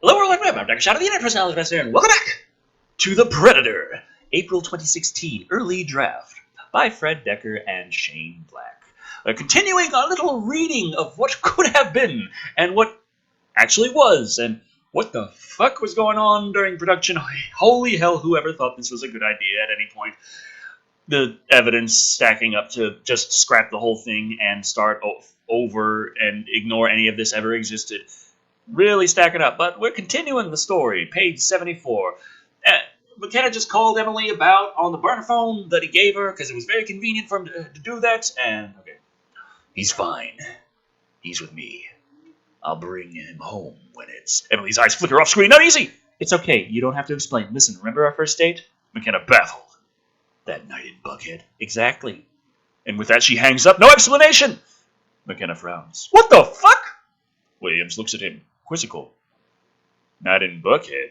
Hello, world, I'm Dr. Shado, the internet personality investor, and welcome back to The Predator, April 2016 early draft by Fred Decker and Shane Black. Continuing a little reading of what could have been and what actually was, and what the fuck was going on during production. Holy hell, whoever thought this was a good idea at any point. The evidence stacking up to just scrap the whole thing and start over and ignore any of this ever existed. Really stacking up, but we're continuing the story. Page 74. McKenna just called Emily about on the burner phone that he gave her because it was very convenient for him to do that. And okay, he's fine. He's with me. I'll bring him home when it's. Emily's eyes flicker off screen. Not easy. It's okay. You don't have to explain. Listen, remember our first date? McKenna baffled. That night in Buckhead. Exactly. And with that, she hangs up. No explanation. McKenna frowns. What the fuck? Williams looks at him. Quizzical. Not in Buckhead.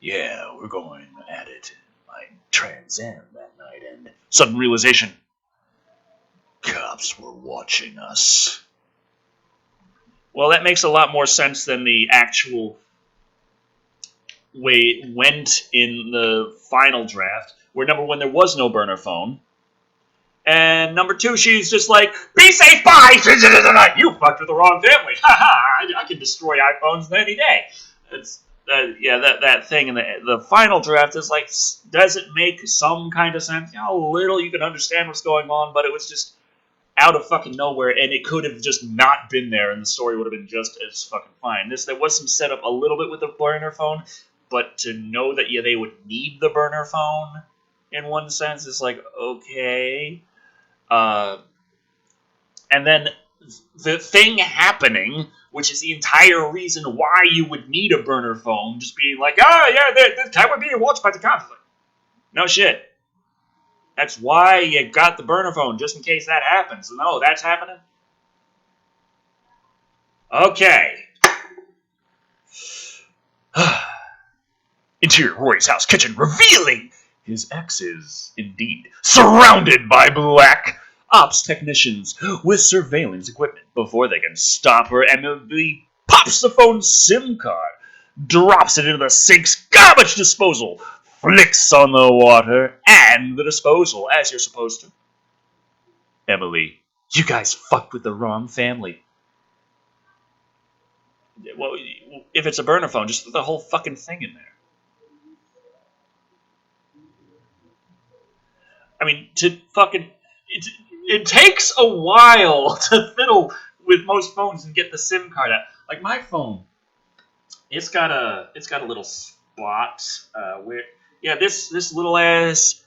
Yeah, we're going at it. I Trans Am that night, and sudden realization. Cops were watching us. Well, that makes a lot more sense than the actual way it went in the final draft, where number one, there was no burner phone. And number two, she's just like, be safe, bye! You fucked with the wrong family. I can destroy iPhones any day. It's that thing in the final draft is like, does it make some kind of sense? A little, you can understand what's going on, but it was just out of fucking nowhere, and it could have just not been there, and the story would have been just as fucking fine. There was some setup a little bit with the burner phone, but to know that they would need the burner phone in one sense is like, okay. And then the thing happening, which is the entire reason why you would need a burner phone, just being like, this guy would be watched by the cops. No shit. That's why you got the burner phone, just in case that happens. No, that's happening? Okay. Interior Rory's house kitchen, revealing his ex is, indeed, surrounded by black ops technicians with surveillance equipment. Before they can stop her, Emily pops the phone's SIM card, drops it into the sink's garbage disposal, flicks on the water and the disposal, as you're supposed to. Emily, you guys fucked with the wrong family. Well, if it's a burner phone, just put the whole fucking thing in there. I mean, it takes a while to fiddle with most phones and get the SIM card out. Like my phone, it's got a little spot where this little ass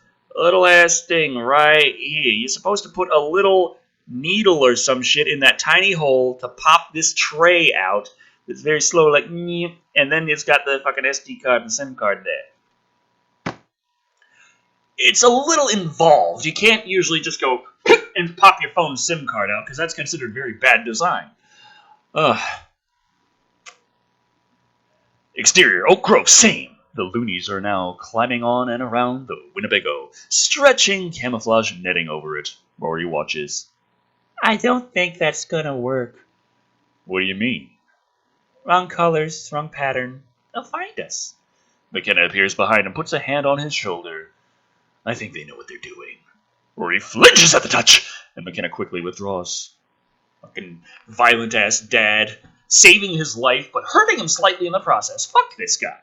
thing right here. You're supposed to put a little needle or some shit in that tiny hole to pop this tray out. It's very slow, like, and then it's got the fucking SD card and SIM card there. It's a little involved. You can't usually just go and pop your phone's SIM card out, because that's considered very bad design. Exterior, Oak Grove, same. The loonies are now climbing on and around the Winnebago, stretching camouflage netting over it. Rory watches. I don't think that's gonna work. What do you mean? Wrong colors, wrong pattern. They'll find us. McKenna appears behind and puts a hand on his shoulder. I think they know what they're doing. Rory flinches at the touch, and McKenna quickly withdraws. Fucking violent-ass dad, saving his life, but hurting him slightly in the process. Fuck this guy.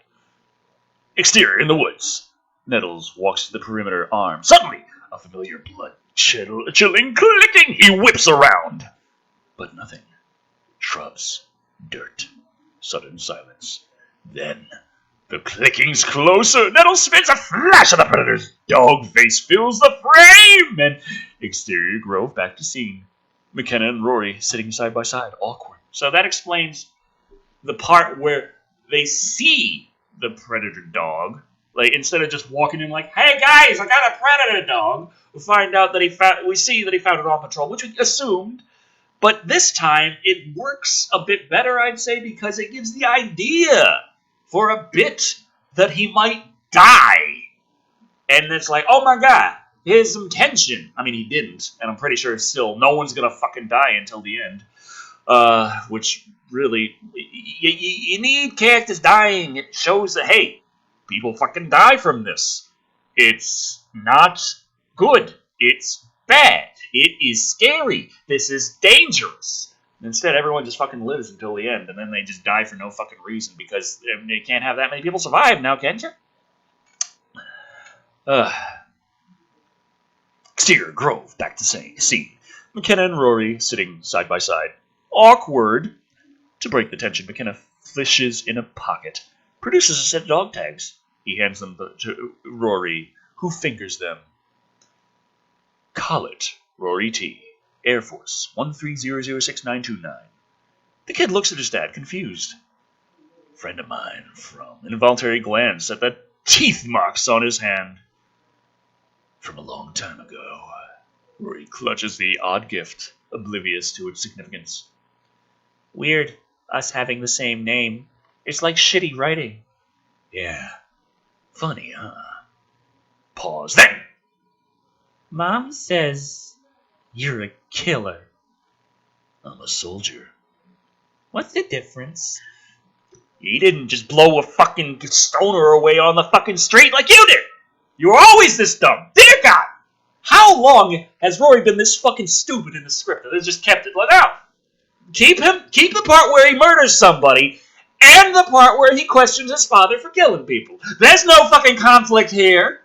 Exterior, in the woods. Nettles walks to the perimeter, arm. Suddenly, a familiar blood-chilling clicking. He whips around. But nothing. Shrubs. Dirt. Sudden silence. Then the clicking's closer. Nettles spins a flash of the predator's dog face fills the frame. And exterior Grove back to scene. McKenna and Rory sitting side by side, awkward. So that explains the part where they see the predator dog. Like, instead of just walking in like, hey guys, I got a predator dog. We find out that we see that he found it on patrol, which we assumed. But this time, it works a bit better, I'd say, because it gives the idea for a bit that he might die. And it's like, oh my god, here's some tension. I mean, he didn't, and I'm pretty sure still no one's gonna fucking die until the end. Which really, you need characters dying. It shows that, hey, people fucking die from this. It's not good. It's bad. It is scary. This is dangerous. Instead, everyone just fucking lives until the end, and then they just die for no fucking reason because you can't have that many people survive now, can you? Exterior Grove, back to scene. McKenna and Rory sitting side by side. Awkward. To break the tension, McKenna fishes in a pocket, produces a set of dog tags. He hands them to Rory, who fingers them. Collet, Rory T. Air Force 13006-929. The kid looks at his dad, confused. Friend of mine from an involuntary glance at the teeth marks on his hand. From a long time ago. Rory clutches the odd gift, oblivious to its significance. Weird, us having the same name. It's like shitty writing. Yeah. Funny, huh? Pause. Then! Mom says you're a killer. I'm a soldier. What's the difference? He didn't just blow a fucking stoner away on the fucking street like you did! You were always this dumb! Dear God! How long has Rory been this fucking stupid in the script? They just kept it like, oh! Keep the part where he murders somebody, and the part where he questions his father for killing people. There's no fucking conflict here.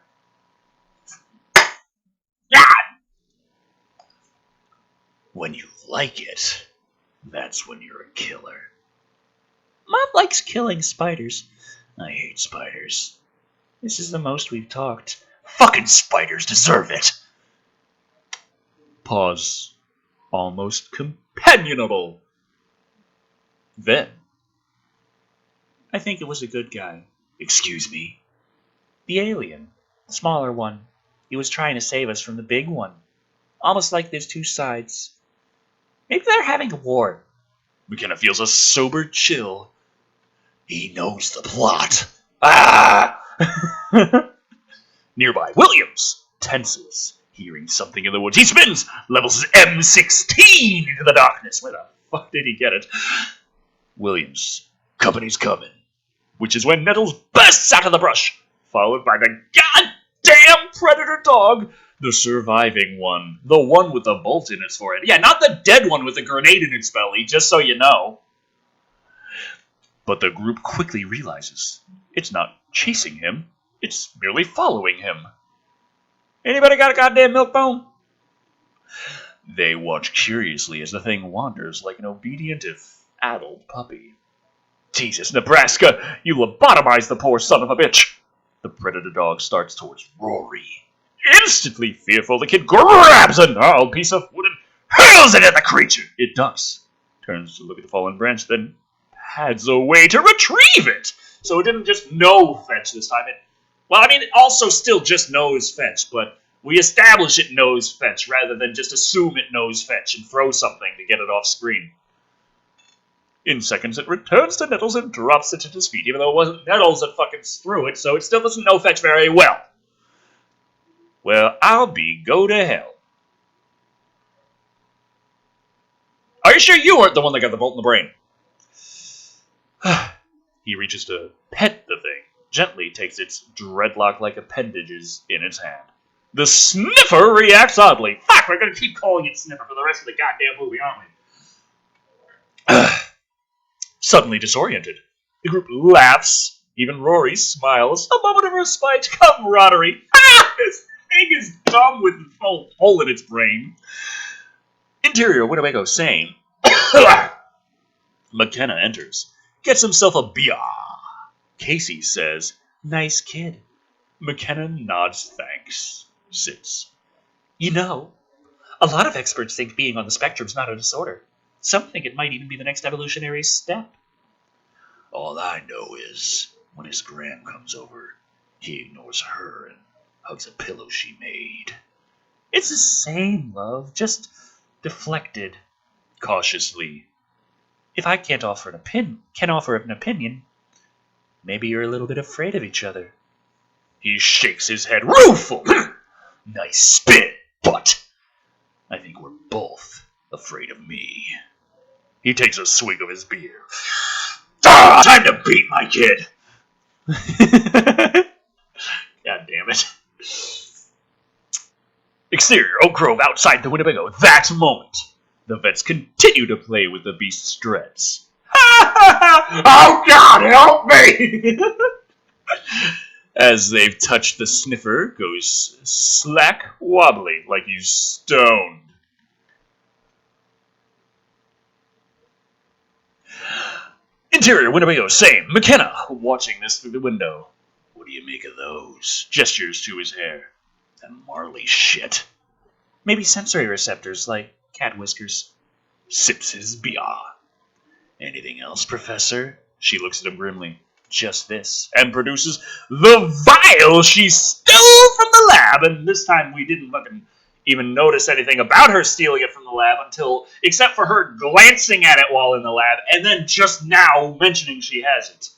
God! When you like it, that's when you're a killer. Mom likes killing spiders. I hate spiders. This is the most we've talked. Fucking spiders deserve it. Pause. Almost companionable. Then. I think it was a good guy. Excuse me? The alien. The smaller one. He was trying to save us from the big one. Almost like there's two sides. Maybe they're having a war. McKenna feels a sober chill. He knows the plot. Ah! Nearby, Williams tenses, hearing something in the woods. He spins, levels his M16 into the darkness. Where the fuck did he get it? Williams, company's coming. Which is when Nettles bursts out of the brush, followed by the goddamn predator dog. The surviving one. The one with the bolt in its forehead. Yeah, not the dead one with the grenade in its belly, just so you know. But the group quickly realizes it's not chasing him, it's merely following him. Anybody got a goddamn milk bone? They watch curiously as the thing wanders like an obedient if addled puppy. Jesus, Nebraska, you lobotomized the poor son of a bitch. The predator dog starts towards Rory. Instantly fearful, the kid grabs a gnarled piece of wood and hurls it at the creature. It ducks, turns to look at the fallen branch, then pads away to retrieve it. So it didn't just know fetch this time. It also still just knows fetch, but we establish it knows fetch rather than just assume it knows fetch and throw something to get it off screen. In seconds, it returns to Nettles and drops it at his feet, even though it wasn't Nettles that fucking threw it, so it still doesn't know fetch very well. Well, I'll be go to hell. Are you sure you weren't the one that got the bolt in the brain? He reaches to pet the thing, gently takes its dreadlock-like appendages in its hand. The sniffer reacts oddly. Fuck, we're gonna keep calling it sniffer for the rest of the goddamn movie, aren't we? Suddenly disoriented, the group laughs. Even Rory smiles. A moment of respite, camaraderie. This thing is dumb with the hole in its brain. Interior Winnebago sane. McKenna enters. Gets himself a beer. Casey says, nice kid. McKenna nods thanks. Sits. You know, a lot of experts think being on the spectrum's not a disorder. Some think it might even be the next evolutionary step. All I know is, when his gram comes over, he ignores her and hugs a pillow she made. It's the same, love, just deflected. Cautiously. If I can't offer an opinion, maybe you're a little bit afraid of each other. He shakes his head rueful. Nice spin, but I think we're both afraid of me. He takes a swig of his beer. Ah, time to beat my kid. God damn it. Exterior, Oak Grove, outside the Winnebago. That moment, the vets continue to play with the beast's dreads. Oh God, help me! As they've touched the sniffer, goes slack wobbly like he's stoned. Interior, Winnebago, same. McKenna, watching this through the window. What do you make of those? Gestures to his hair. That Marley shit. Maybe sensory receptors, like cat whiskers. Sips his beer. Anything else, Professor? She looks at him grimly. Just this. And produces the vial she stole from the lab. And this time we didn't fucking even notice anything about her stealing it from the lab until, except for her glancing at it while in the lab, and then just now mentioning she has it.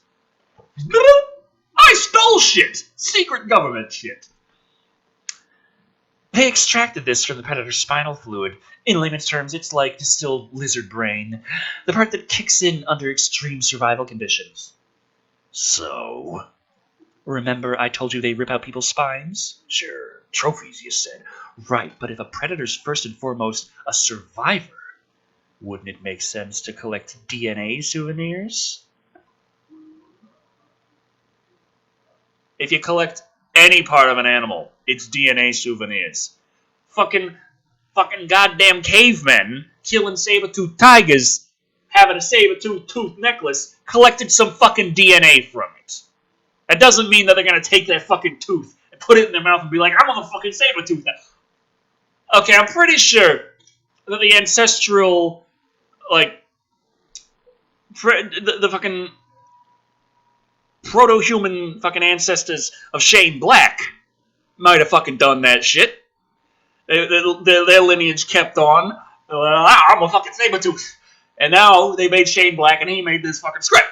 I stole shit! Secret government shit. They extracted this from the predator's spinal fluid. In layman's terms, it's like distilled lizard brain, the part that kicks in under extreme survival conditions. So, remember I told you they rip out people's spines? Sure, trophies, you said. Right, but if a predator's first and foremost a survivor, wouldn't it make sense to collect DNA souvenirs? If you collect any part of an animal, it's DNA souvenirs. Fucking goddamn cavemen killing saber-toothed tigers, having a saber-toothed necklace, collected some fucking DNA from it. That doesn't mean that they're gonna take their fucking tooth and put it in their mouth and be like, I'm on the fucking saber-tooth now. Okay, I'm pretty sure that the ancestral, like, the fucking proto-human fucking ancestors of Shane Black might have fucking done that shit. Their lineage kept on. I'm a fucking Sabretooth. And now they made Shane Black and he made this fucking script.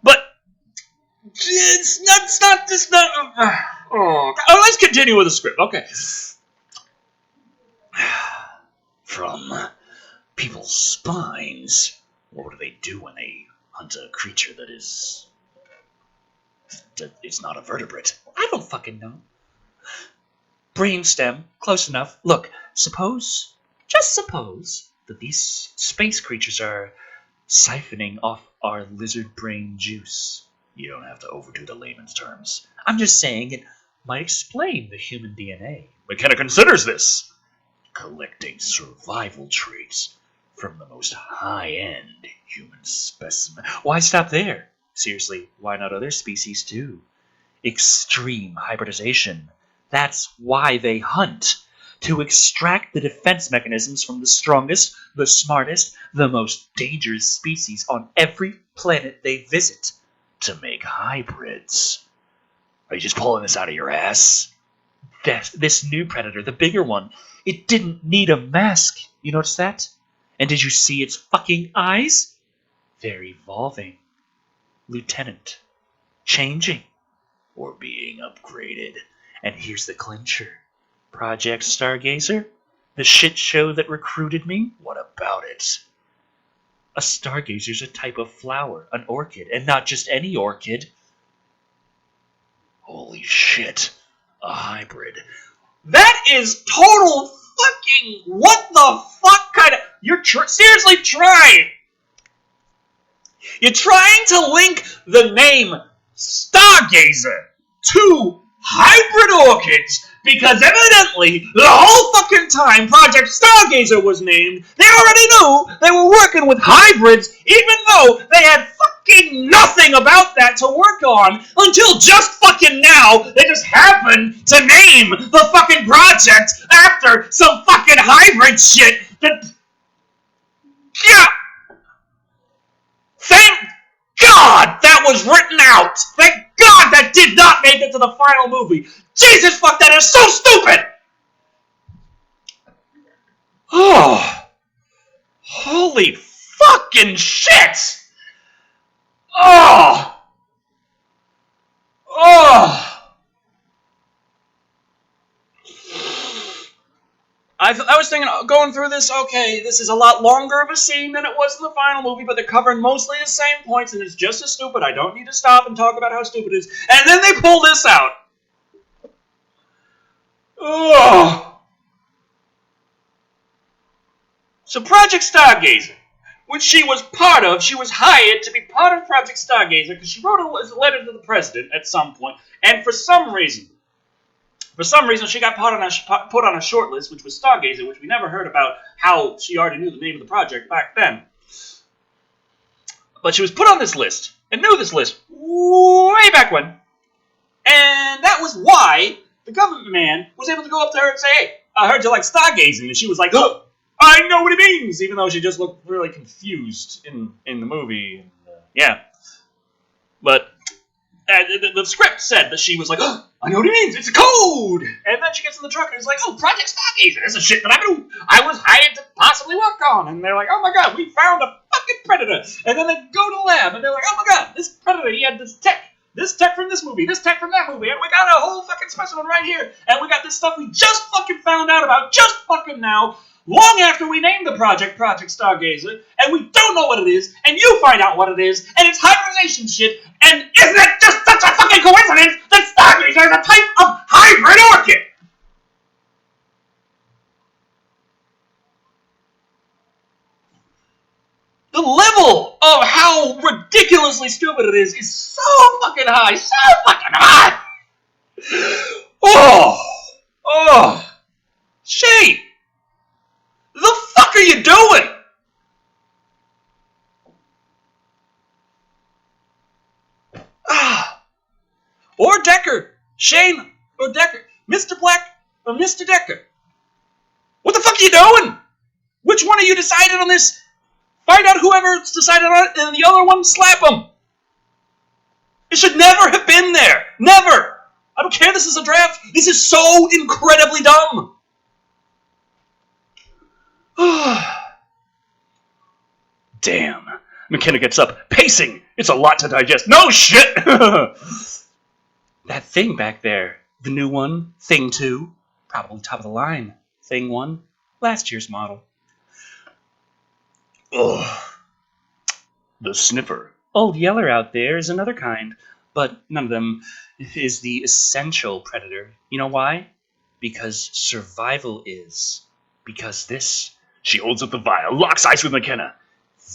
But it's not. Let's continue with the script. Okay. From people's spines. What do they do when they hunt a creature that is... It's not a vertebrate? I don't fucking know. Brainstem, close enough. Look, just suppose, that these space creatures are siphoning off our lizard brain juice. You don't have to overdo the layman's terms. I'm just saying it might explain the human DNA. McKenna considers this. Collecting survival traits from the most high-end human specimen. Why stop there? Seriously, why not other species too? Extreme hybridization. That's why they hunt. To extract the defense mechanisms from the strongest, the smartest, the most dangerous species on every planet they visit. To make hybrids. Are you just pulling this out of your ass? This new predator, the bigger one, it didn't need a mask. You notice that? And did you see its fucking eyes? They're evolving. Lieutenant. Changing. Or being upgraded. And here's the clincher. Project Stargazer? The shit show that recruited me? What about it? A stargazer's a type of flower, an orchid, and not just any orchid. Holy shit. A hybrid. That is total fucking what the fuck kind of... You're seriously trying. You're trying to link the name Stargazer to hybrid orchids because evidently the whole fucking time Project Stargazer was named, they already knew they were working with hybrids even though they had fucking nothing about that to work on until just fucking now they just happened to name the fucking project after some fucking hybrid shit that... Yeah! Thank God that was written out! Thank God that did not make it to the final movie! Jesus fuck, that is so stupid! Oh. Holy fucking shit! Oh! Oh! I was thinking, going through this, okay, this is a lot longer of a scene than it was in the final movie, but they're covering mostly the same points, and it's just as stupid. I don't need to stop and talk about how stupid it is. And then they pull this out. Oh. So Project Stargazer, which she was part of, she was hired to be part of Project Stargazer because she wrote a letter to the president at some point, and for some reason, she got put on a short list, which was Stargazer, which we never heard about how she already knew the name of the project back then. But she was put on this list, and knew this list way back when. And that was why the government man was able to go up to her and say, hey, I heard you like stargazing. And she was like, oh, I know what it means, even though she just looked really confused in the movie. Yeah. But the script said that she was like, oh, I know what it means. It's a code. And then she gets in the truck and is like, oh, Project Stargazer. This is shit that I was hired to possibly work on. And they're like, oh my god, we found a fucking predator. And then they go to the lab and they're like, oh my god, this predator, he had this tech from this movie, this tech from that movie, and we got a whole fucking specimen right here. And we got this stuff we just fucking found out about just fucking now, long after we named the Project Stargazer, and we don't know what it is, and you find out what it is, and it's hybridization shit, and isn't it just such a fucking coincidence that Stargazer is a type of hybrid orchid? The level of how ridiculously stupid it is so fucking high, so fucking high! Oh! Shane! The fuck are you doing? Or Decker. Shane or Decker. Mr. Black or Mr. Decker. What the fuck are you doing? Which one of you decided on this? Find out whoever's decided on it, and the other one, slap them. It should never have been there. Never. I don't care this is a draft. This is so incredibly dumb. Damn. McKenna gets up, pacing. It's a lot to digest. No shit! That thing back there. The new one. Thing 2. Probably top of the line. Thing 1. Last year's model. Ugh. The sniffer. Old Yeller out there is another kind, but none of them is the essential predator. You know why? Because survival is. Because this... She holds up the vial, locks eyes with McKenna.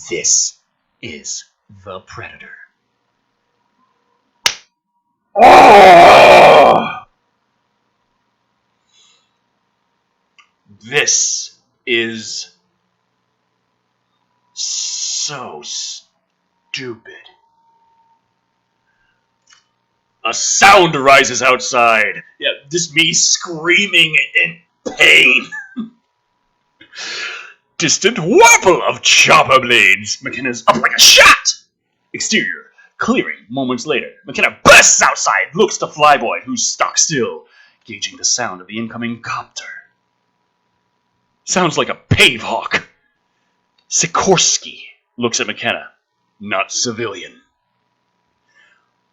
This is the predator. Oh! This is so stupid. A sound arises outside. Yeah, just me screaming in pain. Distant wobble of chopper blades. McKenna's up like a shot. Exterior, clearing moments later. McKenna bursts outside, looks to Flyboy, who's stock still, gauging the sound of the incoming copter. Sounds like a pave hawk. Sikorsky looks at McKenna. Not civilian.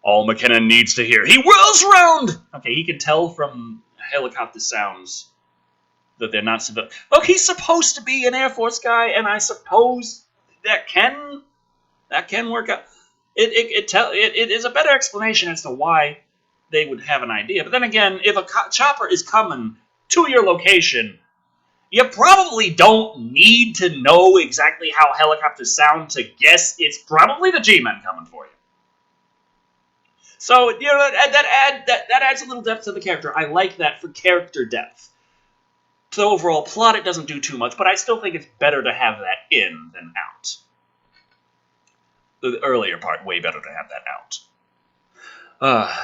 All McKenna needs to hear. He whirls round! Okay, he can tell from helicopter sounds that they're not civilian. Look, he's supposed to be an Air Force guy, and I suppose that can work out. It is a better explanation as to why they would have an idea. But then again, if a chopper is coming to your location, you probably don't need to know exactly how helicopters sound to guess it's probably the G-Men coming for you. So, you know, that adds a little depth to the character. I like that for character depth. To the overall plot, it doesn't do too much, but I still think it's better to have that in than out. The earlier part, way better to have that out.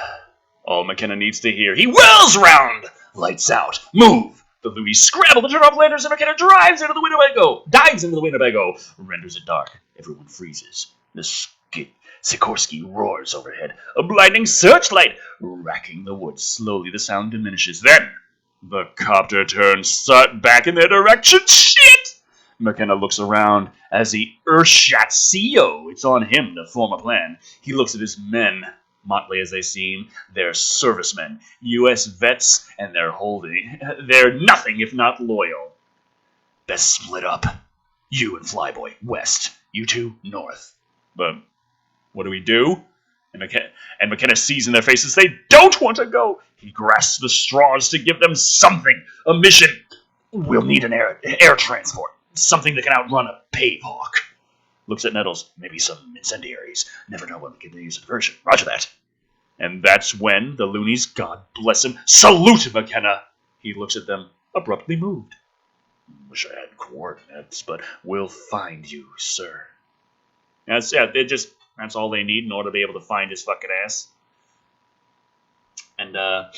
All McKenna needs to hear. He whirls round! Lights out. Move! The Louis scramble to turn off lanterns, and McKenna dives into the Winnebago. Renders it dark. Everyone freezes. The Sikorsky roars overhead. A blinding searchlight racking the woods. Slowly the sound diminishes. Then the copter turns back in their direction. Shit! McKenna looks around as the Earthshot CEO. It's on him to form a plan. He looks at his men, motley as they seem. They're servicemen, U.S. vets, and they're nothing if not loyal. Best split up. You and Flyboy, west. You two, north. But what do we do? And McKenna sees in their faces they don't want to go. He grasps the straws to give them something. A mission. We'll need an air transport. Something that can outrun a pave hawk. Looks at Nettles. Maybe some incendiaries. Never know when they can use a diversion. Roger that. And that's when the loonies, God bless him, salute McKenna. He looks at them, abruptly moved. Wish I had coordinates, but we'll find you, sir. That's all they need in order to be able to find his fucking ass. And I'm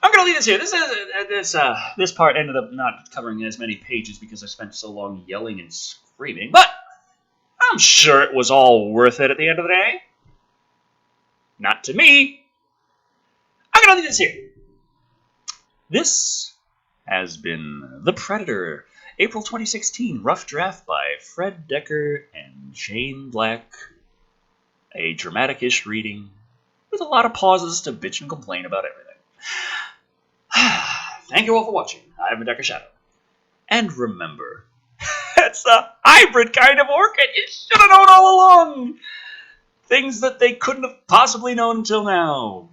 gonna leave this here. This part ended up not covering as many pages because I spent so long yelling and screaming, but I'm sure it was all worth it at the end of the day. Not to me. I'm gonna leave this here. This has been The Predator, April 2016, rough draft by Fred Decker and Shane Black. A dramatic-ish reading with a lot of pauses to bitch and complain about everything. Thank you all for watching. I've been Decker Shado. And remember, it's a hybrid kind of orchid. You should have known all along. Things that they couldn't have possibly known until now.